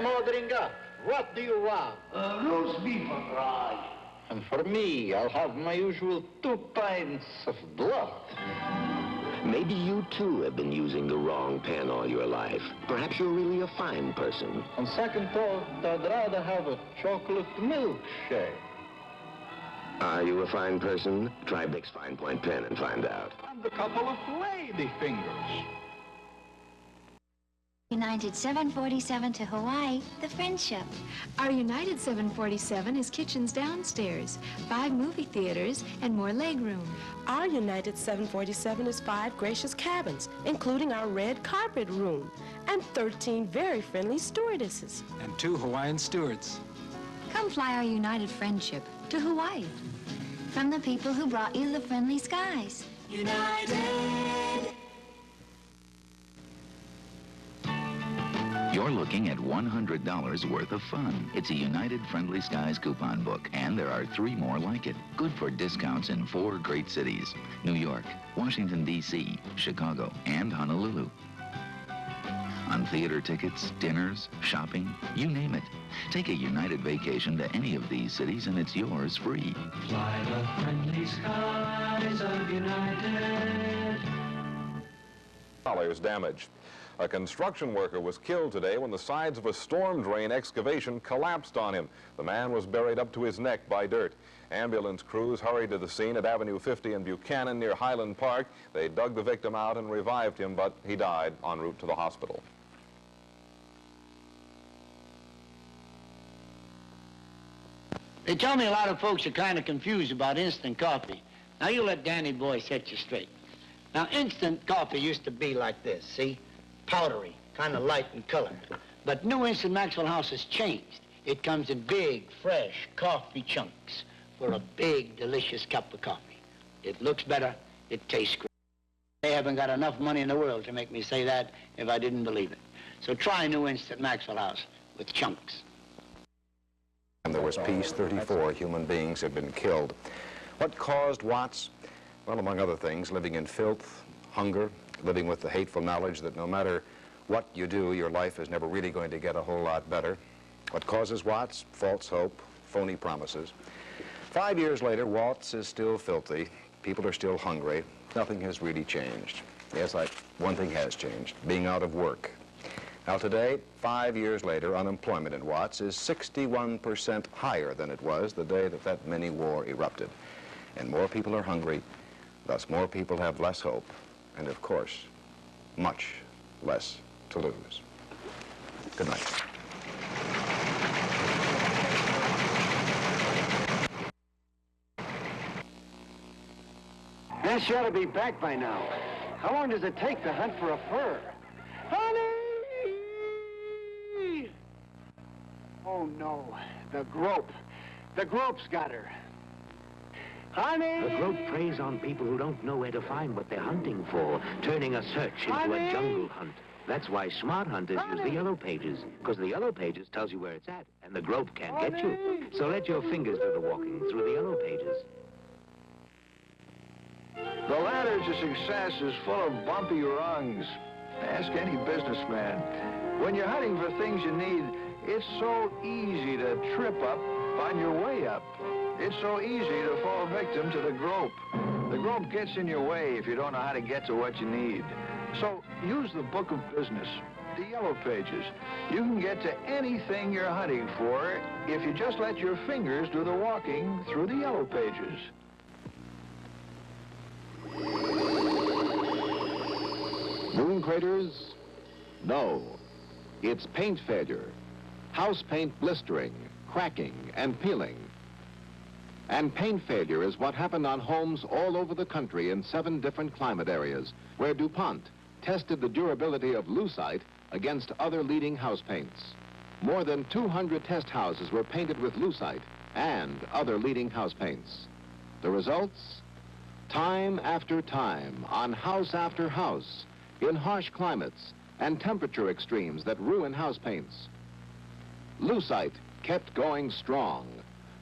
I'm ordering up. What do you want? Roast beef on rye. And for me, I'll have my usual 2 pints of blood. Maybe you too have been using the wrong pen all your life. Perhaps you're really a fine person. On second thought, I'd rather have a chocolate milkshake. Are you a fine person? Try Bick's Fine Point pen and find out. And a couple of lady fingers. United 747 to Hawaii, the Friendship. Our United 747 is kitchens downstairs, 5 movie theaters, and more legroom. Our United 747 is 5 gracious cabins, including our red carpet room, and 13 very friendly stewardesses. And 2 Hawaiian stewards. Come fly our United Friendship to Hawaii. From the people who brought you the friendly skies. United. You're looking at $100 worth of fun. It's a United Friendly Skies coupon book, and there are 3 more like it. Good for discounts in 4 great cities: New York, Washington, D.C., Chicago, and Honolulu. On theater tickets, dinners, shopping, you name it. Take a United vacation to any of these cities, and it's yours free. Fly the friendly skies of United. Dollars damage. A construction worker was killed today when the sides of a storm drain excavation collapsed on him. The man was buried up to his neck by dirt. Ambulance crews hurried to the scene at Avenue 50 in Buchanan near Highland Park. They dug the victim out and revived him, but he died en route to the hospital. They tell me a lot of folks are kind of confused about instant coffee. Now, you let Danny Boy set you straight. Now, instant coffee used to be like this, see? Powdery, kind of light in color. But new Instant Maxwell House has changed. It comes in big, fresh coffee chunks for a big, delicious cup of coffee. It looks better, it tastes great. They haven't got enough money in the world to make me say that if I didn't believe it. So try new Instant Maxwell House with chunks. And there was peace. 34 human beings had been killed. What caused Watts? Well, among other things, living in filth, hunger, living with the hateful knowledge that no matter what you do, your life is never really going to get a whole lot better. What causes Watts? False hope, phony promises. 5 years later, Watts is still filthy. People are still hungry. Nothing has really changed. Yes, one thing has changed, being out of work. Now today, 5 years later, unemployment in Watts is 61% higher than it was the day that that mini war erupted. And more people are hungry, thus more people have less hope, and of course, much less to lose. Good night. Ness ought to be back by now. How long does it take to hunt for a fur? Honey! Oh, no. The grope. The grope's got her. Honey! The grope preys on people who don't know where to find what they're hunting for, turning a search into a jungle hunt. That's why smart hunters use the yellow pages, because the yellow pages tells you where it's at, and the grope can't get you. So let your fingers do the walking through the yellow pages. The ladder to success is full of bumpy rungs. Ask any businessman. When you're hunting for things you need, it's so easy to trip up on your way up. It's so easy to fall victim to the grope. The grope gets in your way if you don't know how to get to what you need. So use the book of business, the yellow pages. You can get to anything you're hunting for if you just let your fingers do the walking through the yellow pages. Moon craters? No. It's paint failure. House paint blistering, cracking, and peeling. And paint failure is what happened on homes all over the country in 7 different climate areas, where DuPont tested the durability of Lucite against other leading house paints. More than 200 test houses were painted with Lucite and other leading house paints. The results? Time after time, on house after house, in harsh climates and temperature extremes that ruin house paints. Lucite kept going strong.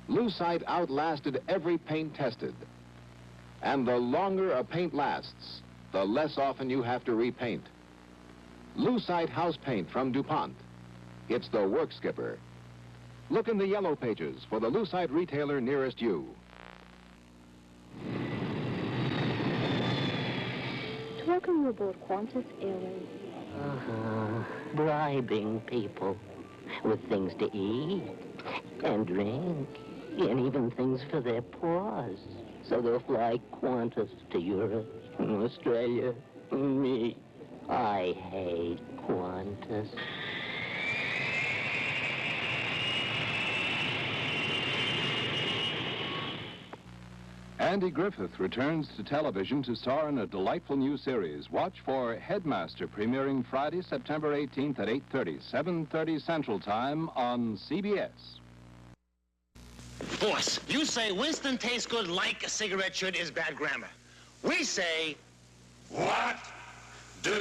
Lucite outlasted every paint tested. And the longer a paint lasts, the less often you have to repaint. Lucite house paint from DuPont. It's the work skipper. Look in the yellow pages for the Lucite retailer nearest you. Welcome aboard Qantas Airways. Bribing people with things to eat and drink and even things for their paws. So they'll fly Qantas to Europe, Australia. Me, I hate Qantas. Andy Griffith returns to television to star in a delightful new series. Watch for Headmaster, premiering Friday, September 18th at 8:30, 7:30 Central Time on CBS. Boss, you say Winston tastes good like a cigarette should is bad grammar. We say... What do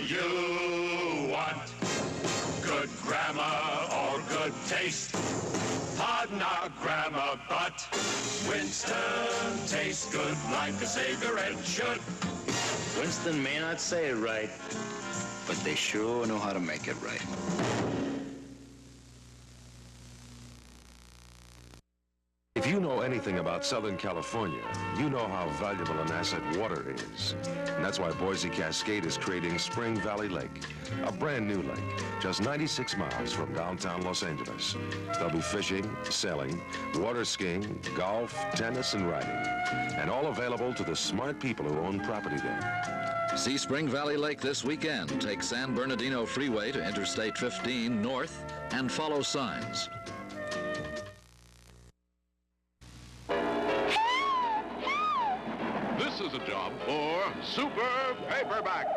you want? Good grammar or good taste? Pardon our grammar, but Winston tastes good like a cigarette should. Winston may not say it right, but they sure know how to make it right. If you know anything about Southern California, you know how valuable an asset water is. And that's why Boise Cascade is creating Spring Valley Lake, a brand new lake, just 96 miles from downtown Los Angeles. There'll be fishing, sailing, water skiing, golf, tennis, and riding, and all available to the smart people who own property there. See Spring Valley Lake this weekend. Take San Bernardino Freeway to Interstate 15 north and follow signs. This is a job for Super Paperback.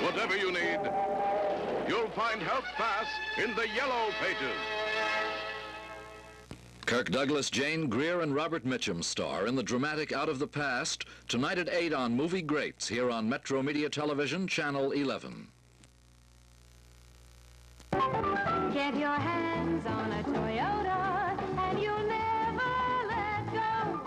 Whatever you need, you'll find help fast in the yellow pages. Kirk Douglas, Jane Greer, and Robert Mitchum star in the dramatic Out of the Past, tonight at 8 on Movie Greats, here on Metro Media Television, Channel 11. Get your hands on a Toyota and you'll never let go.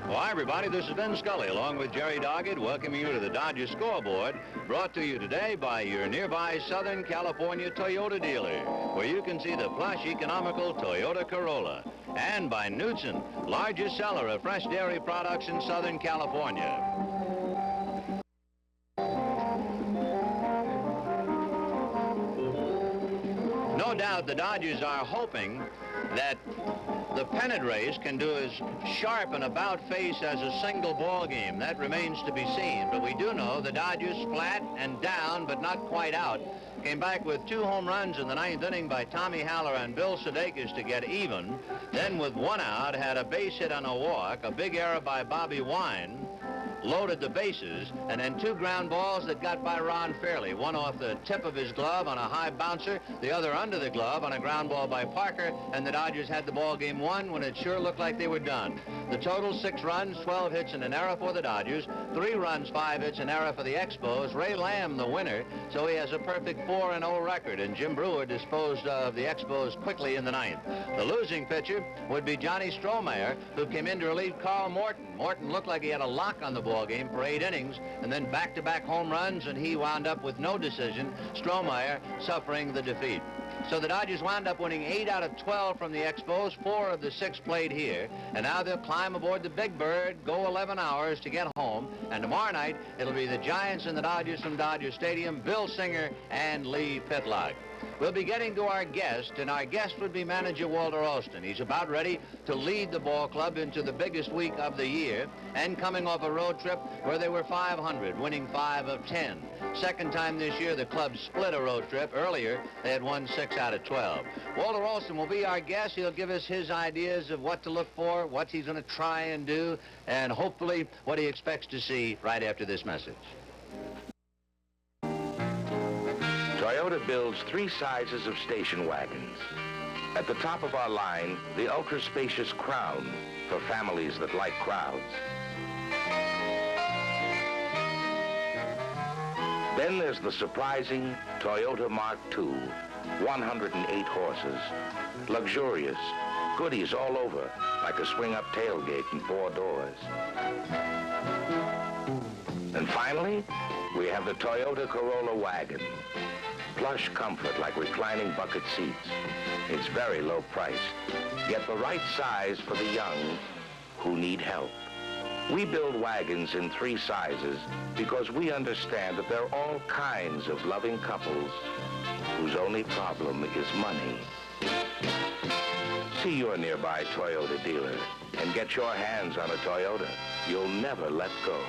Well, hi, everybody. This is Ben Scully, along with Jerry Doggett, welcoming you to the Dodger Scoreboard, brought to you today by your nearby Southern California Toyota dealer, where you can see the plush, economical Toyota Corolla, and by Knudsen, largest seller of fresh dairy products in Southern California. No doubt the Dodgers are hoping that the pennant race can do as sharp an about-face as a single ball game. That remains to be seen. But we do know the Dodgers, flat and down, but not quite out, came back with 2 home runs in the 9th inning by Tommy Haller and Bill Sudeikis to get even. Then with 1 out, had a base hit on a walk, a big error by Bobby Wine, loaded the bases, and then 2 ground balls that got by Ron Fairley. One off the tip of his glove on a high bouncer, the other under the glove on a ground ball by Parker, and the Dodgers had the ball game won when it sure looked like they were done. The total 6 runs, 12 hits, and an error for the Dodgers, 3 runs, 5 hits, an error for the Expos. Ray Lamb, the winner, so he has a perfect 4-0 record, and Jim Brewer disposed of the Expos quickly in the 9th. The losing pitcher would be Johnny Strohmeyer, who came in to relieve Carl Morton. Morton looked like he had a lock on the ball game for 8 innings, and then back-to-back home runs, and he wound up with no decision, Strohmeyer suffering the defeat. So the Dodgers wound up winning 8 out of 12 from the Expos, 4 of the 6 played here, and now they'll climb aboard the Big Bird, go 11 hours to get home, and tomorrow night it'll be the Giants and the Dodgers from Dodger Stadium, Bill Singer and Lee Pitlock. We'll be getting to our guest, and our guest would be manager Walter Alston. He's about ready to lead the ball club into the biggest week of the year, and coming off a road trip where they were 500, winning 5 of 10. Second time this year the club split a road trip. Earlier, they had won 6 out of 12. Walter Alston will be our guest. He'll give us his ideas of what to look for, what he's going to try and do, and hopefully what he expects to see right after this message. Toyota builds 3 sizes of station wagons. At the top of our line, the ultra-spacious Crown for families that like crowds. Then there's the surprising Toyota Mark II, 108 horses, luxurious, Goodies all over, like a swing-up tailgate and 4 doors. And finally, we have the Toyota Corolla wagon. Plush comfort like reclining bucket seats. It's very low priced, yet the right size for the young who need help. We build wagons in 3 sizes because we understand that there are all kinds of loving couples whose only problem is money. See your nearby Toyota dealer and get your hands on a Toyota you'll never let go.